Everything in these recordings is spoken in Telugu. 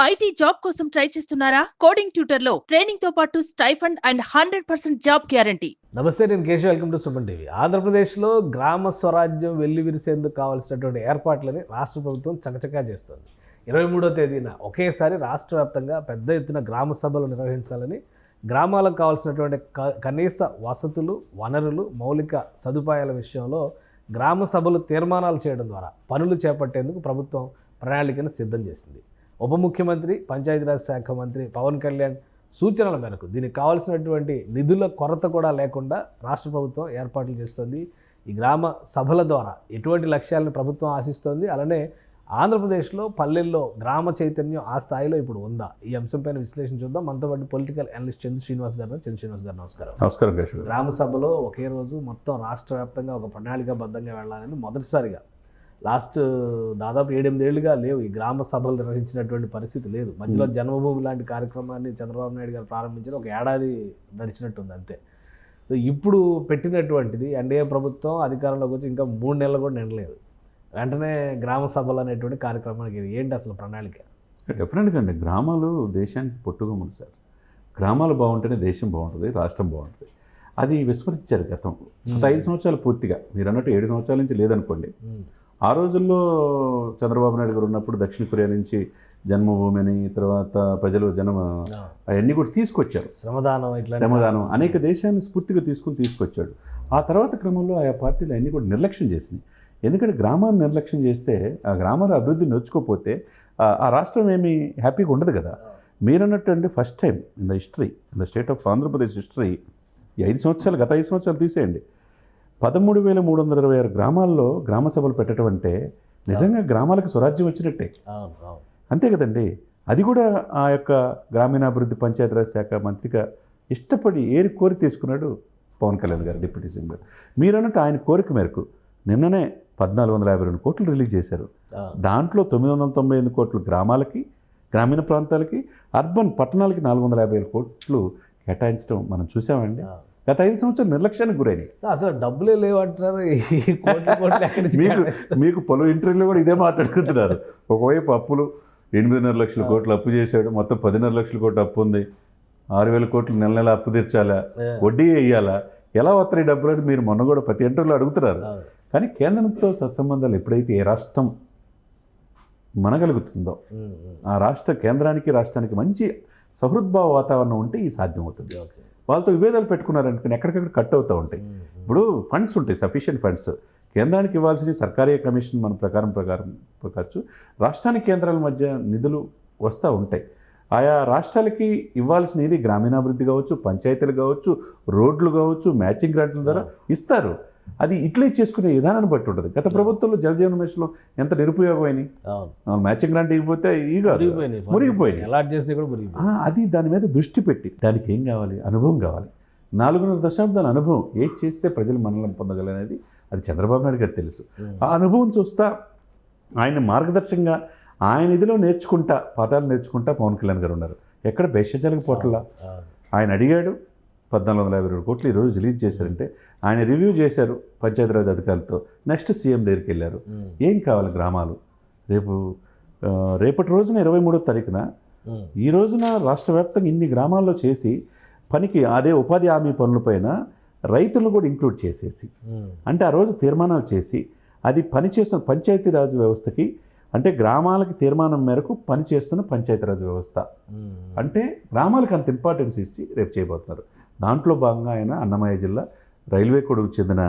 ఐటీ జాబ్ కోసం ట్రై చేస్తున్నారా? కోడింగ్ ట్యూటర్ లో ట్రైనింగ్ తో పాటు స్టైఫండ్ అండ్ 100% జాబ్ గ్యారంటీ. నమస్తే, నేను Keshav. Welcome to Suman TV. ఆంధ్రప్రదేశ్లో గ్రామ స్వరాజ్యం వెల్లివిరిసేందుకు కావాల్సినటువంటి ఏర్పాట్లని రాష్ట్ర ప్రభుత్వం చకచకా చేస్తుంది. 23వ తేదీన ఒకేసారి రాష్ట్ర వ్యాప్తంగా పెద్ద ఎత్తున గ్రామ సభలు నిర్వహించాలని, గ్రామాలకు కావాల్సినటువంటి కనీస వసతులు, వనరులు, మౌలిక సదుపాయాల విషయంలో గ్రామ సభలు తీర్మానాలు చేయడం ద్వారా పనులు చేపట్టేందుకు ప్రభుత్వం ప్రణాళికను సిద్ధం చేసింది. ఉప ముఖ్యమంత్రి, పంచాయతీరాజ్ శాఖ మంత్రి పవన్ కళ్యాణ్ సూచనల మేరకు దీనికి కావాల్సినటువంటి నిధుల కొరత కూడా లేకుండా రాష్ట్ర ప్రభుత్వం ఏర్పాట్లు చేస్తుంది. ఈ గ్రామ సభల ద్వారా ఎటువంటి లక్ష్యాలను ప్రభుత్వం ఆశిస్తోంది, అలానే ఆంధ్రప్రదేశ్లో పల్లెల్లో గ్రామ చైతన్యం ఆ స్థాయిలో ఇప్పుడు ఉందా? ఈ అంశంపైన విశ్లేషణ చూద్దాం. మనతో పాటు పొలిటికల్ అనలిస్ట్ చంద్ర శ్రీనివాస్ గారు. నమస్కారం. నమస్కారం కేశవ్. గ్రామ సభలో ఒకే రోజు మొత్తం రాష్ట్ర వ్యాప్తంగా ఒక ప్రణాళికాబద్ధంగా వెళ్ళాలని మొదటిసారిగా దాదాపు 7-8 ఏళ్ళుగా లేవు ఈ గ్రామ సభలు నిర్వహించినటువంటి పరిస్థితి లేదు. మధ్యలో జన్మభూమి లాంటి కార్యక్రమాన్ని చంద్రబాబు నాయుడు గారు ప్రారంభించిన ఒక ఏడాది నడిచినట్టుంది అంతే. సో ఇప్పుడు పెట్టినటువంటిది ఎన్డీఏ ప్రభుత్వం అధికారంలోకి వచ్చి ఇంకా 3 నెలలు కూడా నిండలేదు, వెంటనే గ్రామ సభలు అనేటువంటి కార్యక్రమానికి ఏంటి అసలు ప్రణాళిక? డెఫినెట్గా అండి, గ్రామాలు దేశానికి పొట్టుగొమ్ములు సార్. గ్రామాలు బాగుంటేనే దేశం బాగుంటుంది, రాష్ట్రం బాగుంటుంది. అది విస్మరించారు గతం. గత 5 సంవత్సరాలు పూర్తిగా, మీరు అన్నట్టు 7 సంవత్సరాల నుంచి లేదనుకోండి. ఆ రోజుల్లో చంద్రబాబు నాయుడు గారు ఉన్నప్పుడు దక్షిణ కొరియా నుంచి జన్మభూమి అని, తర్వాత ప్రజలు అవన్నీ కూడా తీసుకొచ్చారు. శ్రమదానం అనేక దేశాన్ని స్ఫూర్తిగా తీసుకొచ్చాడు. ఆ తర్వాత క్రమంలో ఆయా పార్టీలు అన్నీ కూడా నిర్లక్ష్యం చేసినాయి. ఎందుకంటే గ్రామాన్ని నిర్లక్ష్యం చేస్తే, ఆ గ్రామాల అభివృద్ధి నొచ్చుకోపోతే ఆ రాష్ట్రం ఏమీ హ్యాపీగా ఉండదు కదా. మీరన్నట్టు అంటే first time in the state of Andhra Pradesh history, ఈ 5 సంవత్సరాలు, గత 5 సంవత్సరాలు తీసేయండి, 13,326 గ్రామాల్లో గ్రామ సభలు పెట్టడం అంటే నిజంగా గ్రామాలకు స్వరాజ్యం వచ్చినట్టే. అంతే కదండి. అది కూడా ఆ యొక్క గ్రామీణాభివృద్ధి పంచాయతీరాజ్ శాఖ మంత్రిగా ఇష్టపడి కోరి తీసుకున్నాడు పవన్ కళ్యాణ్ గారు, డిప్యూటీ సీఎం గారు. మీరన్నట్టు ఆయన కోరిక మేరకు నిన్ననే 1,452 కోట్లు రిలీజ్ చేశారు. దాంట్లో 998 కోట్లు గ్రామాలకి, గ్రామీణ ప్రాంతాలకి, అర్బన్ పట్టణాలకి 450 కోట్లు కేటాయించడం మనం చూసామండి. గత 5 సంవత్సరాలు నిర్లక్ష్యానికి గురైనాయి. అసలు డబ్బులే లేవంటారు. మీకు పలు ఇంటర్వ్యూలో కూడా ఇదే మాట్లాడుకుంటున్నారు. ఒకవైపు అప్పులు, 8.5 లక్షల కోట్లు అప్పు చేశాడు, మొత్తం 10.5 లక్షల కోట్లు అప్పు ఉంది, 6,000 కోట్లు నెల నెల అప్పు తీర్చాలా, వడ్డీ వేయాలా, ఎలా వస్తాయి డబ్బులు అని మీరు మొన్న కూడా ప్రతి ఇంటర్వ్యూలో అడుగుతున్నారు. కానీ కేంద్రంతో సత్సంబంధాలు ఎప్పుడైతే ఏ రాష్ట్రం మనగలుగుతుందో, ఆ కేంద్రానికి రాష్ట్రానికి మంచి సహృద్భావ వాతావరణం ఉంటే ఈ సాధ్యమవుతుంది. వాళ్ళతో విభేదాలు పెట్టుకున్నారనుకుని ఎక్కడికక్కడ కట్ అవుతూ ఉంటాయి. ఇప్పుడు ఫండ్స్ ఉంటాయి, సఫిషియెంట్ ఫండ్స్. కేంద్రానికి ఇవ్వాల్సిన సర్కారీ కమిషన్ మన ప్రకారం ప్రకారం రాష్ట్రానికి కేంద్రాల మధ్య నిధులు వస్తూ ఉంటాయి. ఆయా రాష్ట్రాలకి ఇవ్వాల్సిన ఇది గ్రామీణాభివృద్ధి కావచ్చు, పంచాయతీలు కావచ్చు, రోడ్లు కావచ్చు, మ్యాచింగ్ గ్రాంట్ల ద్వారా ఇస్తారు. అది ఇట్లే చేసుకునే విధానాన్ని బట్టి ఉంటుంది. గత ప్రభుత్వంలో జలజీవన మిషన్లో ఎంత నిరుపయోగమైనవి. మ్యాచింగ్ గ్రాంట్ ఇవ్వకపోతే మురిగిపోయినాయి. అది దాని మీద దృష్టి పెట్టి, దానికి ఏం కావాలి? అనుభవం కావాలి. 4.5 దశాబ్దాల అనుభవం, ఏది చేస్తే ప్రజలు మనల్ని పొందగలనేది అది చంద్రబాబు నాయుడు గారు తెలుసు. ఆ అనుభవం చూస్తా, ఆయన మార్గదర్శకంగా ఆయన ఇదిలో పాఠాలు నేర్చుకుంటా పవన్ కళ్యాణ్ గారు ఉన్నారు. ఎక్కడ బెషజాలకు పోట్లా ఆయన అడిగాడు. 1,452 కోట్లు ఈరోజు రిలీజ్ చేశారంటే ఆయన రివ్యూ చేశారు పంచాయతీరాజ్ అధికారులతో. నెక్స్ట్ సీఎం దగ్గరికి వెళ్ళారు. ఏం కావాలి గ్రామాలు? రేపటి రోజున 23వ తారీఖున, ఈ రోజున రాష్ట్ర వ్యాప్తంగా ఇన్ని గ్రామాల్లో చేసి పనికి అదే ఉపాధి హామీ పనులపైన రైతులను కూడా ఇంక్లూడ్ చేసేసి, అంటే ఆ రోజు తీర్మానాలు చేసి అది పనిచేస్తున్న పంచాయతీరాజ్ వ్యవస్థకి, అంటే గ్రామాలకి తీర్మానం మేరకు పనిచేస్తున్న పంచాయతీరాజ్ వ్యవస్థ, అంటే గ్రామాలకు అంత ఇంపార్టెన్స్ ఇచ్చి రేపు చేయబోతున్నారు. దాంట్లో భాగంగా ఆయన అన్నమయ్య జిల్లా రైల్వే కోడుకు చెందిన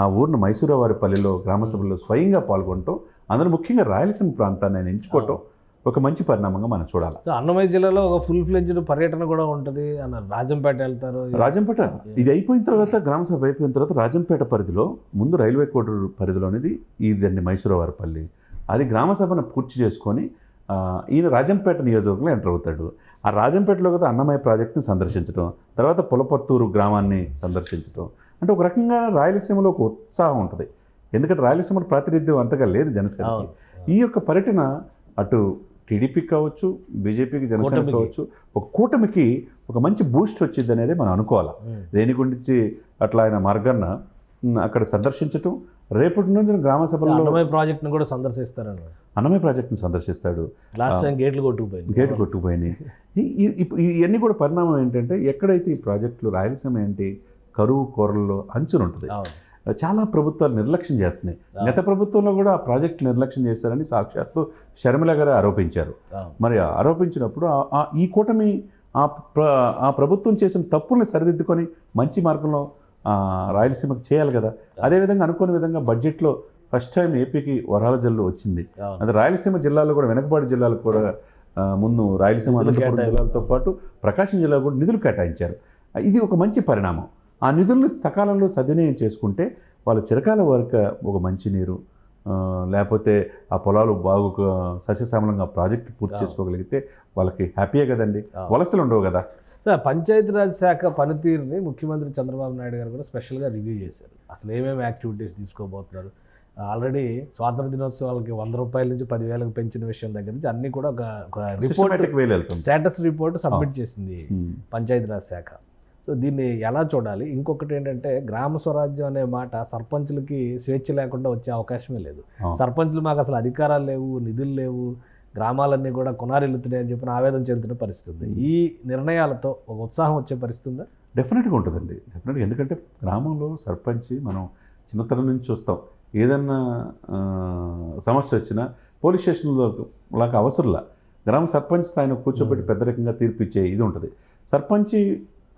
ఆ ఊరిని మైసూరావారిపల్లిలో గ్రామ సభల్లో స్వయంగా పాల్గొనటం, అందులో ముఖ్యంగా రాయలసీమ ప్రాంతాన్ని ఆయన ఎంచుకోవటం ఒక మంచి పరిణామంగా మనం చూడాలి. అన్నమయ్య జిల్లాలో ఒక ఫుల్ ఫ్లెడ్జ్డ్ పర్యటన కూడా ఉంటుంది అన్నారు. రాజంపేట వెళ్తారు. రాజంపేట ఇది అయిపోయిన తర్వాత, గ్రామ సభ అయిపోయిన తర్వాత రాజంపేట పరిధిలో, ముందు రైల్వే కోడు పరిధిలో అనేది ఇదండి మైసూరావారిపల్లి. అది గ్రామ సభను పూర్తి చేసుకొని ఈయన రాజంపేట నియోజకవర్గంలో ఎంటర్ అవుతాడు. ఆ రాజంపేటలో కదా అన్నమయ్య ప్రాజెక్టుని సందర్శించడం, తర్వాత పులపత్తూరు గ్రామాన్ని సందర్శించడం, అంటే ఒక రకంగా రాయలసీమలో ఒక ఉత్సాహం ఉంటుంది. ఎందుకంటే రాయలసీమలో ప్రాతినిధ్యం అంతగా లేదు జనసేనకి. ఈ యొక్క పర్యటన అటు టీడీపీకి కావచ్చు, బీజేపీకి, జనసేన కావచ్చు, ఒక కూటమికి ఒక మంచి బూస్ట్ వచ్చింది అనేది మనం అనుకోవాలి. రేణిగుండించి అట్లా ఆయన మార్గాన్న అక్కడ సందర్శించటం, రేపటి నుంచి గ్రామ సభల్లో అన్నమయ్య ప్రాజెక్ట్ని కూడా సందర్శిస్తారని. అన్నమయ్య ప్రాజెక్ట్ని సందర్శిస్తాడు. లాస్ట్ టైం గేట్లు కొట్టుకుపోయినాయి. ఇవన్నీ కూడా పరిణామం ఏంటంటే ఎక్కడైతే ఈ ప్రాజెక్టులు రాయలసీమ ఏంటి కరువు కోరల్లో అంచున ఉంటుంది. చాలా ప్రభుత్వాలు నిర్లక్ష్యం చేస్తున్నాయి. గత ప్రభుత్వంలో కూడా ఆ ప్రాజెక్టు నిర్లక్ష్యం చేశారని సాక్షాత్తు షర్మిల గారు ఆరోపించారు. మరి ఆరోపించినప్పుడు ఈ కూటమి ఆ ప్రభుత్వం చేసిన తప్పుల్ని సరిదిద్దుకొని మంచి మార్గంలో రాయలసీమకు చేయాలి కదా. అదేవిధంగా అనుకునే విధంగా బడ్జెట్లో ఫస్ట్ టైం ఏపీకి వరాల జల్లు వచ్చింది. అది రాయలసీమ జిల్లాలో కూడా వెనకబాటు జిల్లాలకు కూడా ముందు రాయలసీమ అనంతపురం జిల్లాలతో పాటు ప్రకాశం జిల్లా కూడా నిధులు కేటాయించారు. ఇది ఒక మంచి పరిణామం. ఆ నిధులను సకాలంలో సద్వినియోగం చేసుకుంటే వాళ్ళ చిరకాల వరకు ఒక మంచినీరు లేకపోతే ఆ పొలాలు బాగా సస్యశ్యామలంగా ప్రాజెక్టు పూర్తి చేసుకోగలిగితే వాళ్ళకి హ్యాపీయే కదండి, వలసలు ఉండవు కదా. సార్, పంచాయతీరాజ్ శాఖ పనితీరుని ముఖ్యమంత్రి చంద్రబాబు నాయుడు గారు కూడా స్పెషల్గా రివ్యూ చేశారు. అసలు ఏమేమి యాక్టివిటీస్ తీసుకోబోతున్నారు. ఆల్రెడీ స్వాతంత్ర దినోత్సవాలకి 100 రూపాయల నుంచి 10,000 పెంచిన విషయం దగ్గర నుంచి అన్నీ కూడా ఒక రిపోర్ట్ స్టేటస్ రిపోర్ట్ సబ్మిట్ చేసింది పంచాయతీరాజ్ శాఖ. సో దీన్ని ఎలా చూడాలి? ఇంకొకటి ఏంటంటే గ్రామ స్వరాజ్యం అనే మాట సర్పంచులకి స్వేచ్ఛ లేకుండా వచ్చే అవకాశమే లేదు. సర్పంచులు మాకు అసలు అధికారాలు లేవు, నిధులు లేవు, గ్రామాలన్నీ కూడా కొనారిల్లుతున్నాయి అని చెప్పిన ఆవేదన చెందుతున్న పరిస్థితి. ఈ నిర్ణయాలతో ఒక ఉత్సాహం వచ్చే పరిస్థితి ఉందా? డెఫినెట్గా ఉంటుందండి, డెఫినెట్గా. ఎందుకంటే గ్రామంలో సర్పంచ్ మనం చిన్నతనం నుంచి చూస్తాం. ఏదన్నా సమస్య వచ్చినా పోలీస్ స్టేషన్లో లాగా అవసరంలా గ్రామ సర్పంచ్ స్థాయిని కూర్చోబెట్టి పెద్ద రకంగా తీర్పు ఇచ్చే ఇది ఉంటుంది. సర్పంచ్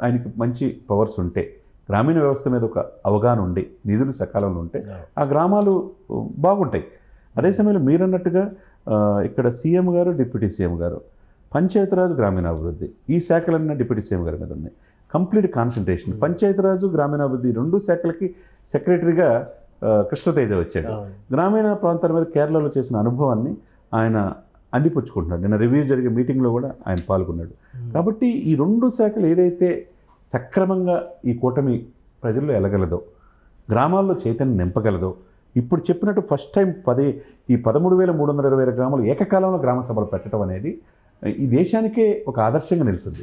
ఆయనకి మంచి పవర్స్ ఉంటే, గ్రామీణ వ్యవస్థ మీద ఒక అవగాహన ఉండి, నిధులు సకాలంలో ఉంటే ఆ గ్రామాలు బాగుంటాయి. అదే సమయంలో మీరన్నట్టుగా ఇక్కడ సీఎం గారు, డిప్యూటీ సీఎం గారు, పంచాయతీరాజు, గ్రామీణాభివృద్ధి ఈ శాఖలన్నీ డిప్యూటీ సీఎం గారి మీద ఉన్నాయి. Complete concentration. పంచాయతీరాజు, గ్రామీణాభివృద్ధి 2 శాఖలకి సెక్రటరీగా కృష్ణతేజ వచ్చాడు. గ్రామీణ ప్రాంతాల మీద కేరళలో చేసిన అనుభవాన్ని ఆయన అందిపుచ్చుకుంటున్నాడు. నిన్న రివ్యూ జరిగే మీటింగ్లో కూడా ఆయన పాల్గొన్నాడు. కాబట్టి ఈ 2 శాఖలు ఏదైతే సక్రమంగా ఈ కూటమి ప్రజల్లో ఎలగలదో, గ్రామాల్లో చైతన్యం నింపగలదో, ఇప్పుడు చెప్పినట్టు ఫస్ట్ టైం ఈ 13,320 గ్రామాలు ఏకకాలంలో గ్రామ సభలు పెట్టడం అనేది ఈ దేశానికే ఒక ఆదర్శంగా నిలుస్తుంది.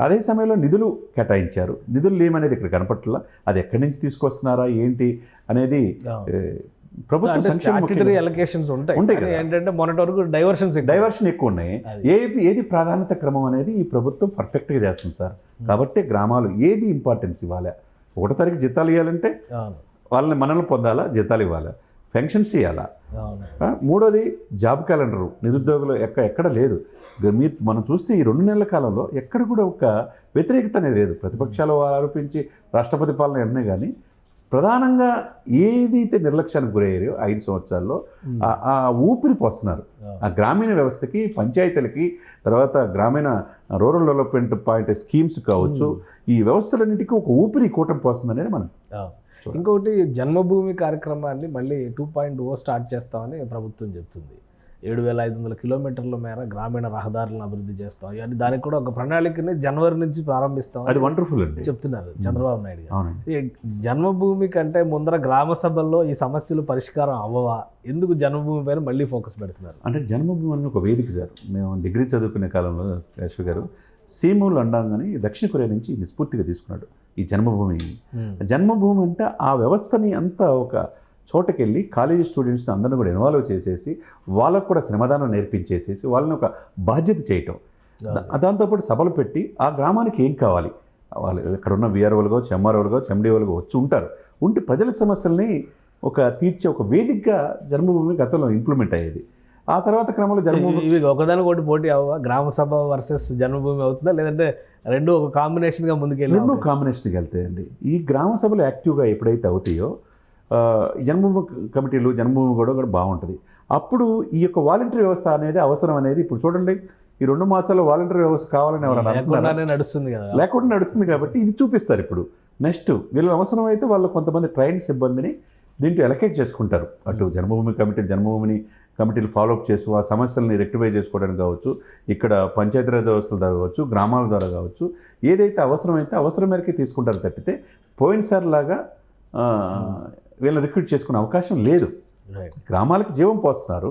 అదే సమయంలో నిధులు కేటాయించారు. నిధులు లేమనేది ఇక్కడ కనపట్ల. అది ఎక్కడి నుంచి తీసుకొస్తున్నారా ఏంటి అనేది ప్రభుత్వం ఎలకేషన్స్ ఉంటాయి. ఏంటంటే మొన్నటి వరకు డైవర్షన్ ఎక్కువ ఉన్నాయి. ఏది ప్రాధాన్యత క్రమం అనేది ఈ ప్రభుత్వం పర్ఫెక్ట్గా చేస్తుంది సార్. కాబట్టి గ్రామాలు ఏది ఇంపార్టెన్స్ ఇవ్వాలి. 1వ తారీఖు జీతాలు ఇవ్వాలంటే వాళ్ళని మనల్ని పొందాలా, జీతాలు ఇవ్వాలా, పెన్షన్స్ ఇవ్వాలా. 3వది జాబ్ క్యాలెండరు. నిరుద్యోగులు ఎక్కడ లేదు. మనం చూస్తే ఈ 2 నెలల కాలంలో ఎక్కడ కూడా ఒక వ్యతిరేకత అనేది లేదు. ప్రతిపక్షాలు ఆరోపించి రాష్ట్రపతి పాలన ఎన్నే కానీ ప్రధానంగా ఏదైతే నిర్లక్ష్యానికి గురయ్యారో 5 సంవత్సరాల్లో ఆ ఊపిరి పోస్తున్నారు. ఆ గ్రామీణ వ్యవస్థకి, పంచాయతీలకి, తర్వాత గ్రామీణ రూరల్ డెవలప్మెంట్ పాయింట్ స్కీమ్స్ కావచ్చు, ఈ వ్యవస్థలన్నిటికీ ఒక ఊపిరి కూటమి పోస్తుంది అనేది మనం. ఇంకొకటి జన్మభూమి కార్యక్రమాన్ని మళ్ళీ 2.0 స్టార్ట్ చేస్తామని ప్రభుత్వం చెప్తుంది. 7,500 కిలోమీటర్ల మేర గ్రామీణ రహదారులను అభివృద్ధి చేస్తాం. ఇవన్నీ దానికి కూడా ఒక ప్రణాళికని జనవరి నుంచి ప్రారంభిస్తాం. అది వండర్ఫుల్ అండి చెప్తున్నారు చంద్రబాబు నాయుడు గారు. జన్మభూమి కంటే ముందర గ్రామ సభల్లో ఈ సమస్యలు పరిష్కారం అవ్వవా? ఎందుకు జన్మభూమి పైన మళ్ళీ ఫోకస్ పెడుతున్నారు? అంటే జన్మభూమి అని ఒక వేదిక సార్. మేము డిగ్రీ చదువుకునే కాలంలో కేశవ్ గారు సీమూల్ అండాంగని దక్షిణ కొరియా నుంచి స్ఫూర్తిగా తీసుకున్నాడు ఈ జన్మభూమి. జన్మభూమి అంటే ఆ వ్యవస్థని అంతా ఒక చోటకెళ్ళి కాలేజీ స్టూడెంట్స్ని అందరినీ కూడా ఇన్వాల్వ్ చేసేసి వాళ్ళకు కూడా శ్రమదానం నేర్పించేసేసి వాళ్ళని ఒక బాధ్యత చేయటం. దాంతోపాటు సభలు పెట్టి ఆ గ్రామానికి ఏం కావాలి, వాళ్ళు ఇక్కడ ఉన్న విఆర్ఓలుగా, ఎంఆర్ఓలుగా, ఎండిఓలుగా వచ్చి ఉంటారు. ఉంటే ప్రజల సమస్యల్ని తీర్చే ఒక వేదికగా జన్మభూమి గతంలో ఇంప్లిమెంట్ అయ్యేది. ఆ తర్వాత క్రమంలో జన్మభూమి ఇవి ఒకదానికొకటి పోటీ అవ్వ, గ్రామ సభ వర్సెస్ జన్మభూమి అవుతుందా, లేదంటే రెండు ఒక కాంబినేషన్గా ముందుకెళ్ళి? 2 కాంబినేషన్కి వెళ్తాయండి. ఈ గ్రామ సభలు యాక్టివ్గా ఎప్పుడైతే అవుతాయో జన్మభూమి కమిటీలు, జన్మభూమి కూడా బాగుంటుంది. అప్పుడు ఈ యొక్క వాలంటరీ వ్యవస్థ అనేది అవసరం అనేది ఇప్పుడు చూడండి. ఈ 2 మాసాల్లో వాలంటరీ వ్యవస్థ కావాలని ఎవరైనా నడుస్తుంది కదా, లేకుండా నడుస్తుంది. కాబట్టి ఇది చూపిస్తారు. ఇప్పుడు నెక్స్ట్ వీళ్ళ అవసరం అయితే వాళ్ళు కొంతమంది ట్రైన్ సిబ్బందిని దీంట్లో ఎలకేట్ చేసుకుంటారు. అటు జన్మభూమి కమిటీలు ఫాలోఅప్ చేసి ఆ సమస్యలని రెక్టిఫై చేసుకోవడానికి కావచ్చు, ఇక్కడ పంచాయతీరాజ్ వ్యవస్థల ద్వారా కావచ్చు, గ్రామాల ద్వారా కావచ్చు, ఏదైతే అవసరమైతే అవసరం మేరకే తీసుకుంటారు తప్పితే పోయినసారి లాగా వీళ్ళని రిక్రూట్ చేసుకునే అవకాశం లేదు. గ్రామాలకు జీవం పోస్తున్నారు,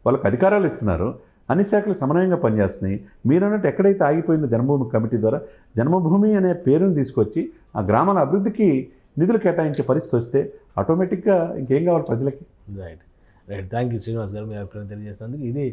వాళ్ళకి అధికారాలు ఇస్తున్నారు, అన్ని శాఖలు సమన్వయంగా పనిచేస్తున్నాయి. మీరు అన్నట్టు ఎక్కడైతే ఆగిపోయిందో జన్మభూమి కమిటీ ద్వారా జన్మభూమి అనే పేరును తీసుకొచ్చి ఆ గ్రామాల అభివృద్ధికి నిధులు కేటాయించే పరిస్థితి వస్తే ఆటోమేటిక్గా ఇంకేం కావాలి ప్రజలకి. Right right thank you Srinivas గారు, మీ అభిప్రాయం తెలియజేసినందుకు. ఇది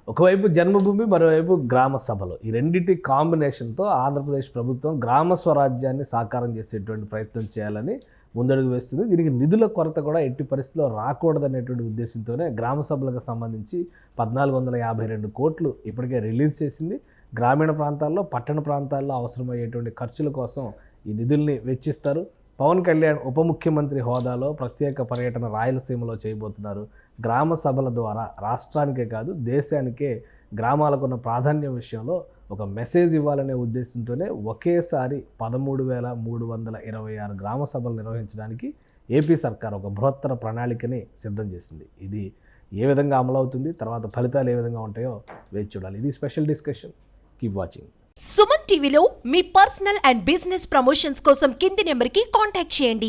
ఒకవైపు జన్మభూమి, మరోవైపు గ్రామ సభలు, ఈ రెండింటి కాంబినేషన్తో ఆంధ్రప్రదేశ్ ప్రభుత్వం గ్రామ స్వరాజ్యాన్ని సాకారం చేసేటువంటి ప్రయత్నం చేయాలని ముందడుగు వేస్తుంది. దీనికి నిధుల కొరత కూడా ఎట్టి పరిస్థితిలో రాకూడదనేటువంటి ఉద్దేశంతోనే గ్రామ సభలకు సంబంధించి 1452 కోట్లు ఇప్పటికే రిలీజ్ చేసింది. గ్రామీణ ప్రాంతాల్లో, పట్టణ ప్రాంతాల్లో అవసరమయ్యేటువంటి ఖర్చుల కోసం ఈ నిధుల్ని వెచ్చిస్తారు. పవన్ కళ్యాణ్ ఉప ముఖ్యమంత్రి హోదాలో ప్రత్యేక పర్యటన రాయలసీమలో చేయబోతున్నారు. గ్రామ సభల ద్వారా రాష్ట్రానికే కాదు దేశానికే గ్రామాలకు ఉన్న ప్రాధాన్యం విషయంలో ఒక మెసేజ్ ఇవ్వాలనే ఉద్దేశంతోనే ఒకేసారి 13,326 గ్రామ సభలు నిర్వహించడానికి ఏపీ సర్కార్ ఒక బృహత్తర ప్రణాళికని సిద్ధం చేసింది. ఇది ఏ విధంగా అమలవుతుంది, తర్వాత ఫలితాలు ఏ విధంగా ఉంటాయో వేచి చూడాలి. ఇది special discussion. Keep watching. Suman టీవీలో మీ పర్సనల్ అండ్ బిజినెస్ ప్రమోషన్స్ కోసం కింది నెంబర్కి కాంటాక్ట్ చేయండి.